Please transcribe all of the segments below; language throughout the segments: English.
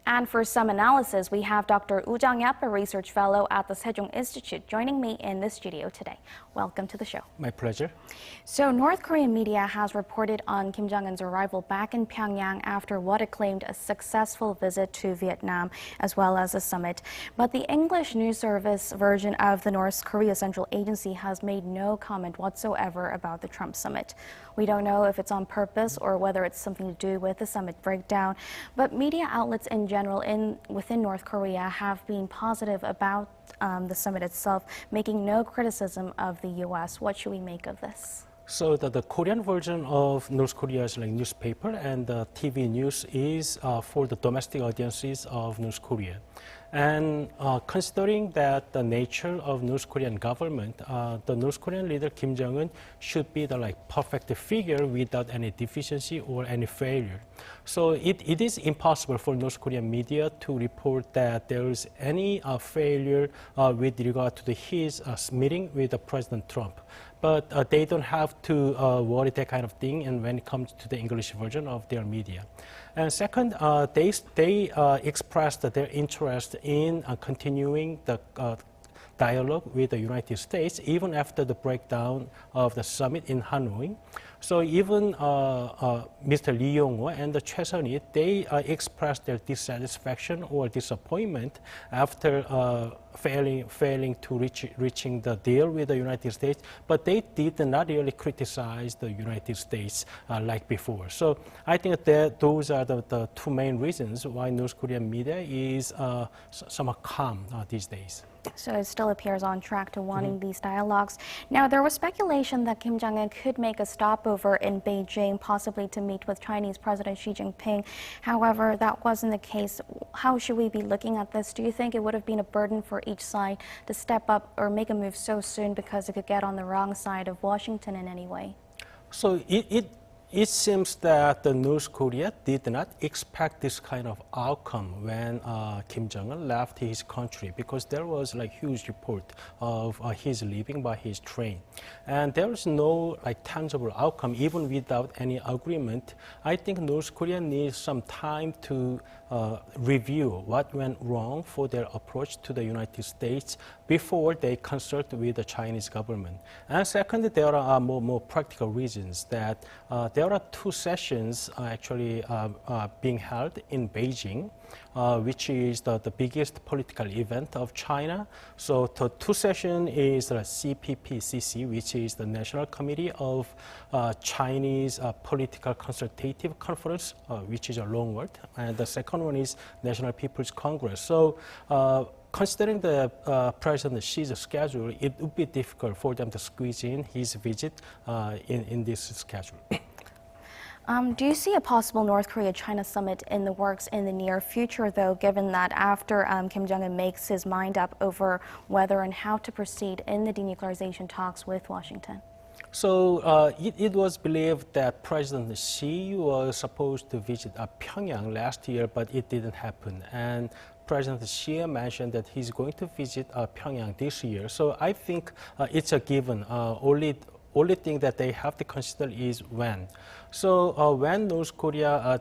And for some analysis, we have Dr. Jung-yeop, a research fellow at the Sejong Institute, joining me in the studio today. Welcome to the show. My pleasure. So North Korean media has reported on Kim Jong-un's arrival back in Pyongyang after what it claimed a successful visit to Vietnam, as well as a summit. But the English news service version of the North Korea Central Agency has made no comment whatsoever about the Trump summit. We don't know if it's on purpose or whether it's something to do with the summit breakdown, but media outlets in general within North Korea have been positive about the summit itself, making no criticism of the U.S. What should we make of this? So the Korean version of North Korea's newspaper and the TV news is for the domestic audiences of North Korea. And considering that the nature of North Korean government, the North Korean leader Kim Jong-un should be the perfect figure without any deficiency or any failure. So it is impossible for North Korean media to report that there is any failure with regard to his meeting with President Trump. But they don't have to worry that kind of thing and when it comes to the English version of their media. And second, they expressed their interest in continuing the dialogue with the United States even after the breakdown of the summit in Hanoi. So even Mr. Lee Yong-ho and the Choi Sun-il, they expressed their dissatisfaction or disappointment after failing to reaching the deal with the United States, but they did not really criticize the United States like before. So I think that those are the two main reasons why North Korean media is somewhat calm these days. So it still appears on track to wanting these dialogues. Now, there was speculation that Kim Jong-un could make a stopover in Beijing, possibly to meet with Chinese President Xi Jinping. However, that wasn't the case. How should we be looking at this? Do you think it would have been a burden for each side to step up or make a move so soon because it could get on the wrong side of Washington in any way? So it seems that the North Korea did not expect this kind of outcome when Kim Jong-un left his country, because there was huge report of his leaving by his train. And there was no tangible outcome even without any agreement. I think North Korea needs some time to review what went wrong for their approach to the United States before they consult with the Chinese government. And second, there are more practical reasons that there are two sessions actually being held in Beijing, which is the biggest political event of China. So the two sessions is the CPPCC, which is the National Committee of Chinese Political Consultative Conference, which is a long word, and the second one is National People's Congress. So considering the President Xi's schedule, it would be difficult for them to squeeze in his visit in this schedule. Do you see a possible North Korea-China summit in the works in the near future, though, given that after Kim Jong-un makes his mind up over whether and how to proceed in the denuclearization talks with Washington? So it was believed that President Xi was supposed to visit Pyongyang last year, but it didn't happen. And President Xi mentioned that he's going to visit Pyongyang this year. So I think it's a given. Only thing that they have to consider is when. So when North Korea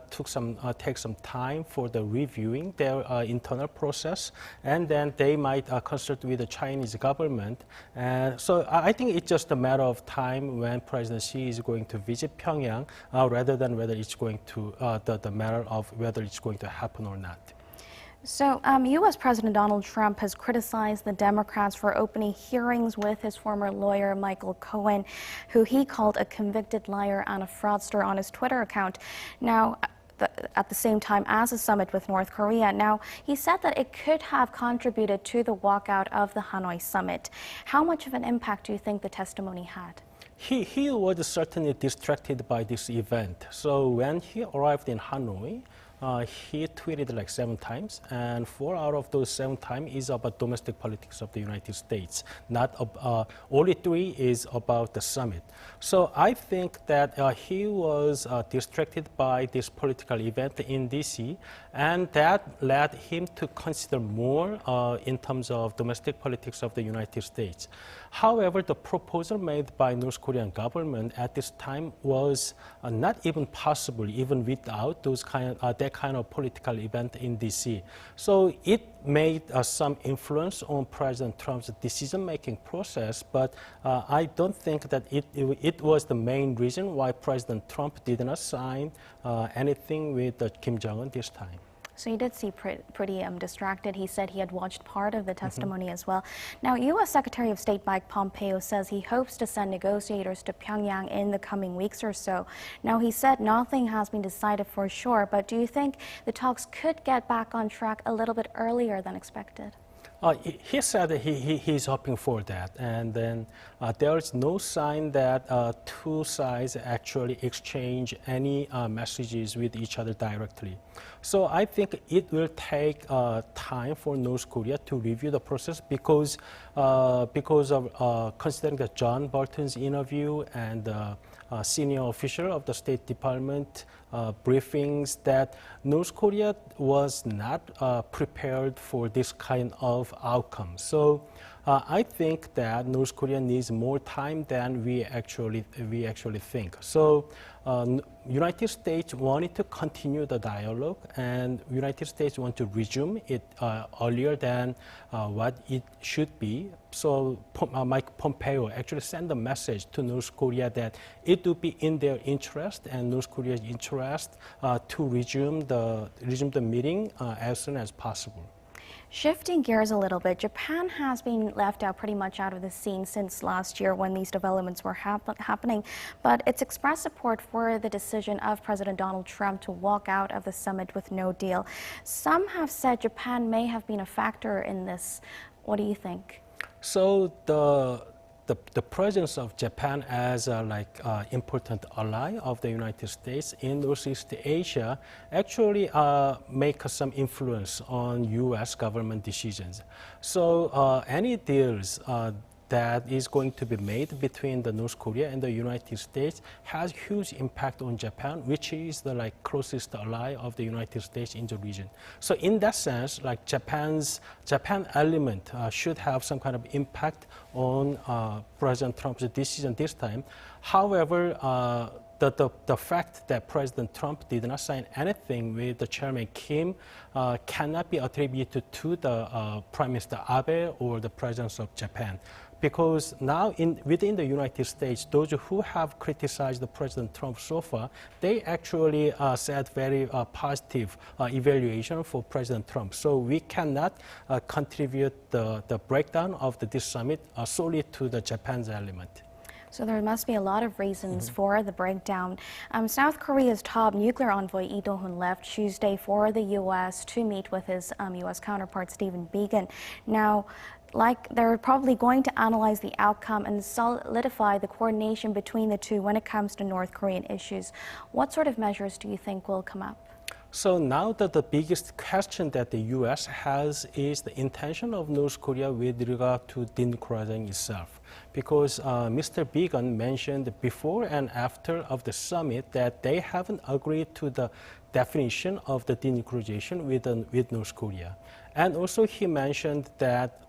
take some time for the reviewing their internal process, and then they might consult with the Chinese government. And so I think it's just a matter of time when President Xi is going to visit Pyongyang, rather than whether it's going to the matter of whether it's going to happen or not. So, U.S. President Donald Trump has criticized the Democrats for opening hearings with his former lawyer, Michael Cohen, who he called a convicted liar and a fraudster on his Twitter account. Now, at the same time as a summit with North Korea. Now, he said that it could have contributed to the walkout of the Hanoi summit. How much of an impact do you think the testimony had? He was certainly distracted by this event. So when he arrived in Hanoi, he tweeted 7 times, and 4 out of those 7 times is about domestic politics of the United States. Only 3 is about the summit. So I think that he was distracted by this political event in DC, and that led him to consider more in terms of domestic politics of the United States. However, the proposal made by North Korean government at this time was not even possible, even without that kind of political event in DC. So it made some influence on President Trump's decision-making process, but I don't think that it was the main reason why President Trump did not sign anything with Kim Jong-un this time. So he did seem pretty distracted. He said he had watched part of the testimony as well. Now, U.S. Secretary of State Mike Pompeo says he hopes to send negotiators to Pyongyang in the coming weeks or so. Now, he said nothing has been decided for sure, but do you think the talks could get back on track a little bit earlier than expected? He said that he's hoping for that, and then there is no sign that two sides actually exchange any messages with each other directly. So I think it will take time for North Korea to review the process because of considering the John Bolton's interview and senior official of the State Department briefings that North Korea was not prepared for this kind of outcome. So I think that North Korea needs more time than we actually think. So United States wanted to continue the dialogue, and United States want to resume it earlier than what it should be. So Mike Pompeo actually sent a message to North Korea that it would be in their interest and North Korea's interest to resume the meeting as soon as possible. Shifting gears a little bit, Japan has been left out pretty much out of the scene since last year when these developments were happening, but it's expressed support for the decision of President Donald Trump to walk out of the summit with no deal. Some have said Japan may have been a factor in this. What do you think? So the presence of Japan as a important ally of the United States in Northeast Asia actually make some influence on U.S. government decisions. So any deals that is going to be made between the North Korea and the United States has huge impact on Japan, which is the closest ally of the United States in the region. So in that sense, Japan element should have some kind of impact on President Trump's decision this time. However, the fact that President Trump did not sign anything with the Chairman Kim cannot be attributed to the Prime Minister Abe or the President of Japan. Because now within the United States, those who have criticized the President Trump so far, they actually said very positive evaluation for President Trump. So we cannot contribute the breakdown of this summit solely to the Japan's element. So there must be a lot of reasons for the breakdown. South Korea's top nuclear envoy Lee Do-hun left Tuesday for the U.S. to meet with his U.S. counterpart Stephen Biegun. Now, they're probably going to analyze the outcome and solidify the coordination between the two when it comes to North Korean issues. What sort of measures do you think will come up? So now that the biggest question that the U.S. has is the intention of North Korea with regard to denuclearizing itself. Because Mr. Biegun mentioned before and after of the summit that they haven't agreed to the definition of the denuclearization with North Korea. And also he mentioned that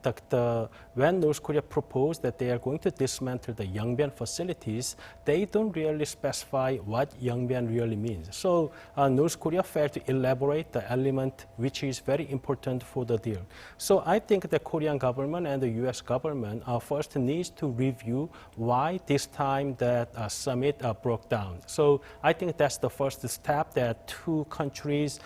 when North Korea proposed that they are going to dismantle the Yongbyon facilities, they don't really specify what Yongbyon really means. So North Korea failed to elaborate the element which is very important for the deal. So I think the Korean government and the U.S. government first needs to review why this time that summit broke down. So I think that's the first step, that two countries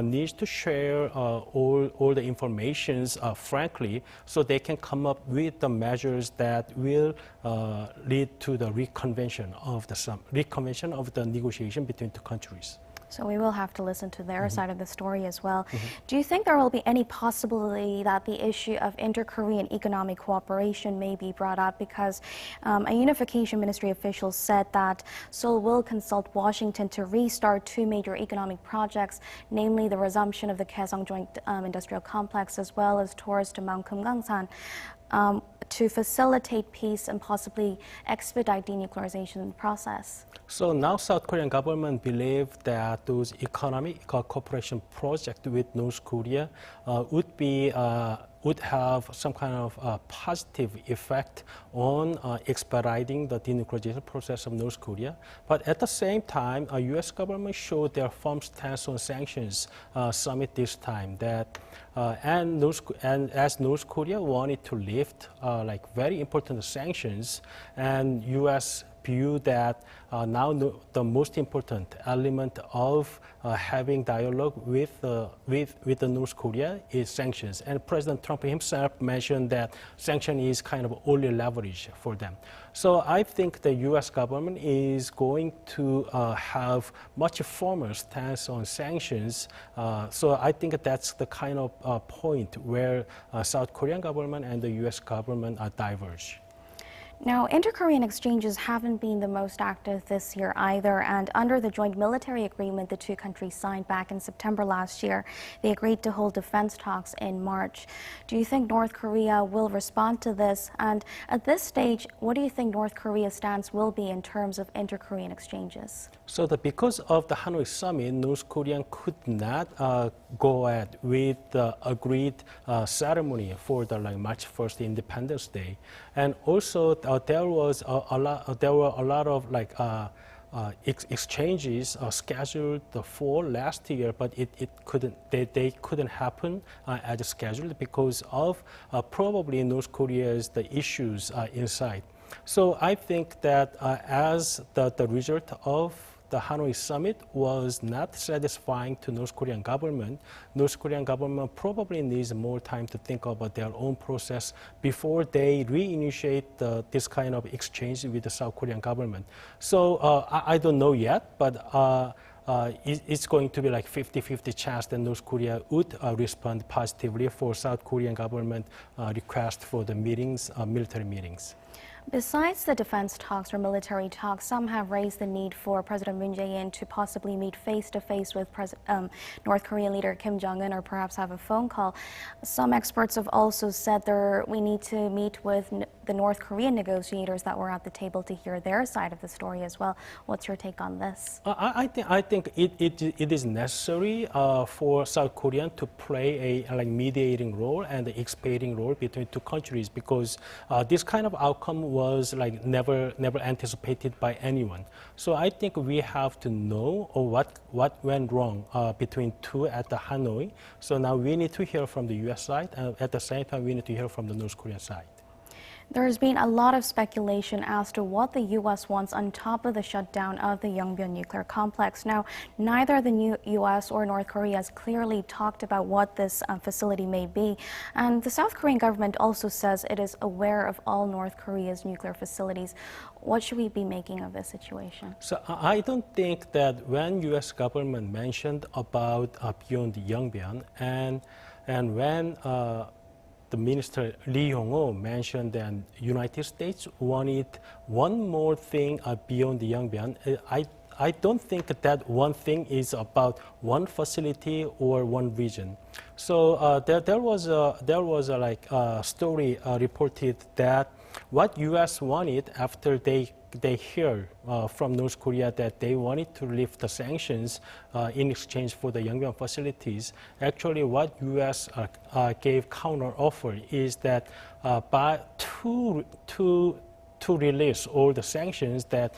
need to share all the information frankly, so they can come up with the measures that will lead to the reconvention of the negotiation between two countries. So we will have to listen to their side of the story as well. Do you think there will be any possibility that the issue of inter-Korean economic cooperation may be brought up? Because a unification ministry official said that Seoul will consult Washington to restart two major economic projects, namely the resumption of the Kaesong Joint Industrial Complex as well as tours to Mount Kumgangsan, to facilitate peace and possibly expedite denuclearization process. So now South Korean government believe that those economic cooperation projects with North Korea would be would have some kind of positive effect on expediting the denuclearization process of North Korea. But at the same time, U.S. government showed their firm stance on sanctions summit this time. And as North Korea wanted to lift like very important sanctions, and U.S. view that now the most important element of having dialogue with the North Korea is sanctions. And President Trump himself mentioned that sanction is kind of only leverage for them. So I think the U.S. government is going to have much firmer stance on sanctions. So I think that's the kind of point where South Korean government and the U.S. government diverge. Now, inter-Korean exchanges haven't been the most active this year either, and under the joint military agreement the two countries signed back in September last year, they agreed to hold defense talks in March. Do you think North Korea will respond to this? And at this stage, what do you think North Korea's stance will be in terms of inter-Korean exchanges? So because of the Hanoi summit, North Korea could not go ahead with the agreed ceremony for the March 1st Independence Day, and also there were a lot of exchanges scheduled for last year, but they couldn't happen as scheduled because of probably North Korea's the issues inside. So I think that as the result of the Hanoi summit was not satisfying to North Korean government probably needs more time to think about their own process before they reinitiate this kind of exchange with the South Korean government. So I don't know yet, but it's going to be like 50-50 chance that North Korea would respond positively for South Korean government request for the meetings, military meetings. Besides the defense talks or military talks, some have raised the need for President Jaein to possibly meet face-to-face with North Korean leader Kim Jong-un, or perhaps have a phone call. Some experts have also said we need to meet with the North Korean negotiators that were at the table to hear their side of the story as well. What's your take on this? I think it is necessary for South Korea to play a mediating role and the expediting role between two countries, because this kind of outcome was never anticipated by anyone. So I think we have to know what went wrong between two at the Hanoi. So now we need to hear from the U.S. side, and at the same time we need to hear from the North Korean side. There has been a lot of speculation as to what the U.S. wants on top of the shutdown of the Yongbyon nuclear complex. Now, neither the U.S. or North Korea has clearly talked about what this facility may be. And the South Korean government also says it is aware of all North Korea's nuclear facilities. What should we be making of this situation? So I don't think that when U.S. government mentioned about beyond Yongbyon and when the Minister Lee Yong-ho mentioned that United States wanted one more thing beyond the Yongbyon. I don't think that one thing is about one facility or one region. So there was a story reported that what U.S. wanted after they hear from North Korea that they wanted to lift the sanctions in exchange for the Yongbyon facilities. Actually, what U.S. gave counter offer is that to release all the sanctions, that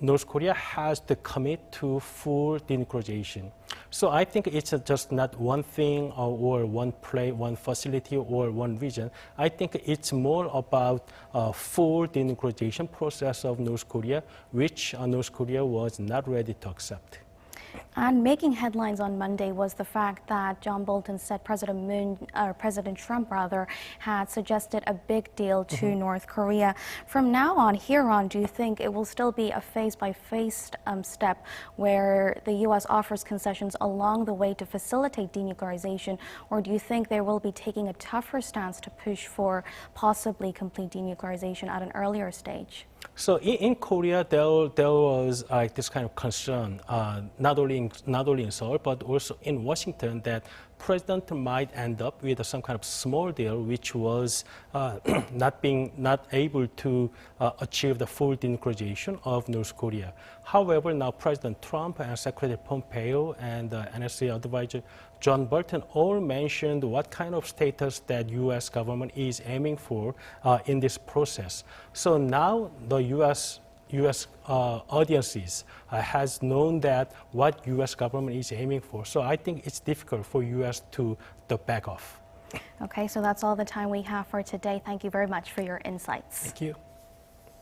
North Korea has to commit to full denuclearization. So I think it's just not one thing or one facility or one region. I think it's more about full denuclearization process of North Korea, which North Korea was not ready to accept. And making headlines on Monday was the fact that John Bolton said President Trump had suggested a big deal to North Korea. From now on, do you think it will still be a phase-by-phase step where the U.S. offers concessions along the way to facilitate denuclearization, or do you think they will be taking a tougher stance to push for possibly complete denuclearization at an earlier stage? So in Korea, there was this kind of concern, not only in Seoul, but also in Washington, that President might end up with some kind of small deal, which was not able to achieve the full denuclearization of North Korea. However, now President Trump and Secretary Pompeo and NSA advisor John Bolton all mentioned what kind of status that U.S. government is aiming for in this process. So now the U.S. audiences has known that what U.S. government is aiming for. So I think it's difficult for U.S. to back off. Okay, so that's all the time we have for today. Thank you very much for your insights. Thank you.